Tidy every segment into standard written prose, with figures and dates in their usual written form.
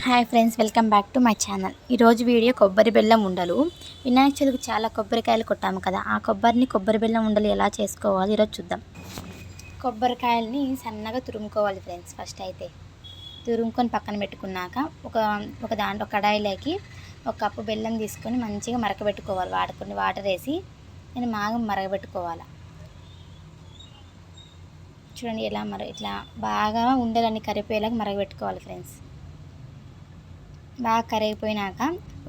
Hi friends, welcome back to my channel. ఈరోజు video కొబ్బరి బెల్లం ఉండలు. వినాయక చవితికి చాలా కొబ్బరికాయలు కొట్టాము కదా, ఆ కొబ్బరి బెల్లం ఉండలు ఎలా చేసుకోవాలి ఈరోజు చూద్దాం. కొబ్బరికాయలని సన్నగా తురుముకోవాలి ఫ్రెండ్స్. ఫస్ట్ అయితే తురుముకొని పక్కన పెట్టుకున్నాక ఒక దాంట్లో కడాయిలోకి ఒక కప్పు బెల్లం తీసుకొని మంచిగా మరకబెట్టుకోవాలి. కొన్ని వాటర్ వేసి నేను బాగా మరగబెట్టుకోవాలి. చూడండి ఎలా ఇట్లా బాగా ఉండలన్నీ కరిగిపోయేలాగా మరగబెట్టుకోవాలి ఫ్రెండ్స్. బాగా కరిగిపోయినాక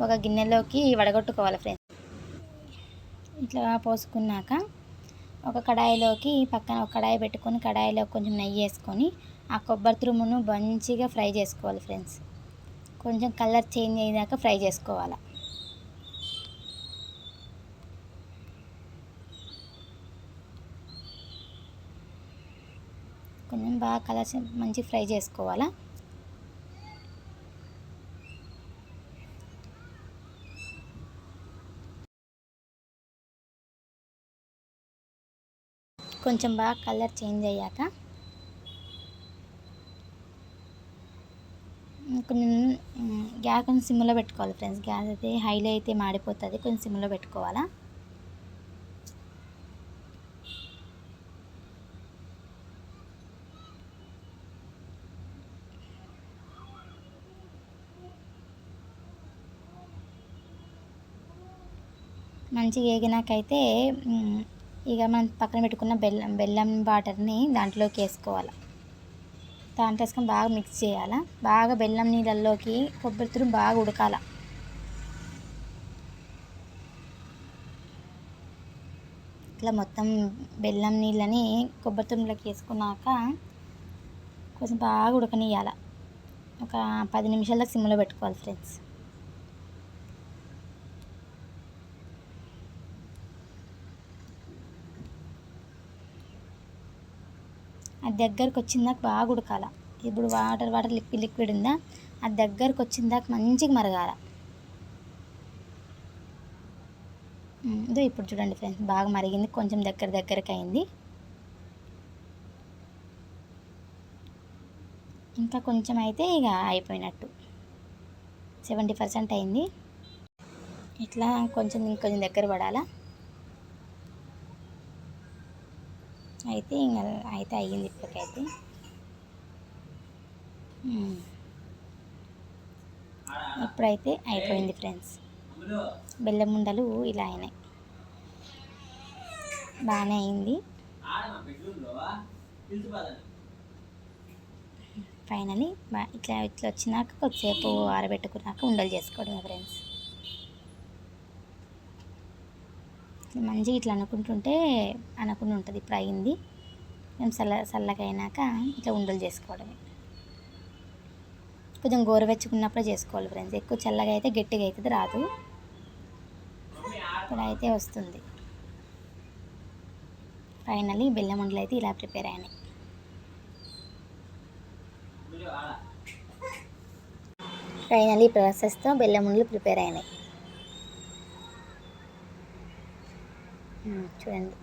ఒక గిన్నెలోకి వడగొట్టుకోవాలి ఫ్రెండ్స్. ఇట్లా పోసుకున్నాక ఒక కడాయిలోకి పక్కన ఒక కడాయి పెట్టుకొని కడాయిలో కొంచెం నెయ్యి వేసుకొని ఆ కొబ్బరి తురుమును మంచిగా ఫ్రై చేసుకోవాలి ఫ్రెండ్స్. కొంచెం కలర్ చేంజ్ అయ్యాక ఫ్రై చేసుకోవాలి. కొంచెం బాగా కలర్ మంచి ఫ్రై చేసుకోవాలా. కొంచెం బాగా కలర్ చేంజ్ అయ్యాక కొంచెం గ్యాస్ కొంచెం సిమ్లో పెట్టుకోవాలి ఫ్రెండ్స్. గ్యాస్ అయితే హైలో అయితే మాడిపోతుంది, కొంచెం సిమ్లో పెట్టుకోవాలా. మంచిగా వేగినాకైతే ఇక మనం పక్కన పెట్టుకున్న బెల్లం వాటర్ని దాంట్లోకి వేసుకోవాలి. దాంట్లో వేసుకొని బాగా మిక్స్ చేయాలి. బాగా బెల్లం నీళ్ళల్లోకి కొబ్బరి తురుము బాగా ఉడకాల. ఇట్లా మొత్తం బెల్లం నీళ్ళని కొబ్బరి తురుములోకి వేసుకున్నాక కొంచెం బాగా ఉడకనియాలి. ఒక 10 నిమిషాలకు సిమ్లో పెట్టుకోవాలి ఫ్రెండ్స్. అది దగ్గరకు వచ్చిందాక బాగా ఉడకాల. ఇప్పుడు వాటర్ లిక్విడ్ ఉందా, అది దగ్గరకు వచ్చిందాక మంచిగా మరగాల. ఇదో ఇప్పుడు చూడండి ఫ్రెండ్స్, బాగా మరిగింది, కొంచెం దగ్గరకు అయింది. ఇంకా కొంచెం అయితే ఇక అయిపోయినట్టు, 70% అయింది. ఇట్లా ఇంకొంచెం దగ్గర పడాలా. అయితే అయ్యింది ఇప్పటికైతే. ఇప్పుడైతే అయిపోయింది ఫ్రెండ్స్. బెల్లం ఉండలు ఇలా అయినాయి, బాగానే అయింది. ఫైనలీ ఇట్లా వచ్చినాక కొద్దిసేపు ఆరబెట్టుకున్నాక ఉండలు చేసుకోవడమే ఫ్రెండ్స్. మంచిగా ఇట్లా అనుకుంటూ ఉంటుంది. ఇప్పుడు అయింది. మేము చల్లగా అయినాక ఇట్లా ఉండలు చేసుకోవడమే. కొంచెం గోరువెచ్చుకున్నప్పుడే చేసుకోవాలి ఫ్రెండ్స్. ఎక్కువ చల్లగా అయితే గట్టిగా అవుతుంది, రాదు. ఇప్పుడైతే వస్తుంది. ఫైనలీ బెల్లం ఉండలు అయితే ఇలా ప్రిపేర్ అయినాయి. ఫైనలీ ప్రాసెస్తో బెల్లం ఉండలు ప్రిపేర్ అయినాయి. చూడండి.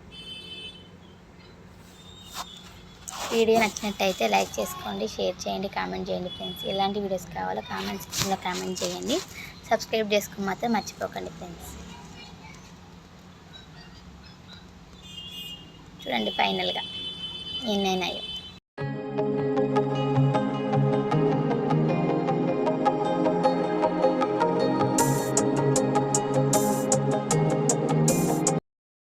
వీడియో నచ్చినట్టయితే లైక్ చేసుకోండి, షేర్ చేయండి, కామెంట్ చేయండి ఫ్రెండ్స్. ఎలాంటి వీడియోస్ కావాలో కామెంట్ సెక్షన్లో కామెంట్ చేయండి. సబ్స్క్రైబ్ చేసుకుని మాత్రం మర్చిపోకండి ఫ్రెండ్స్. చూడండి ఫైనల్గా ఎన్నైనాయో.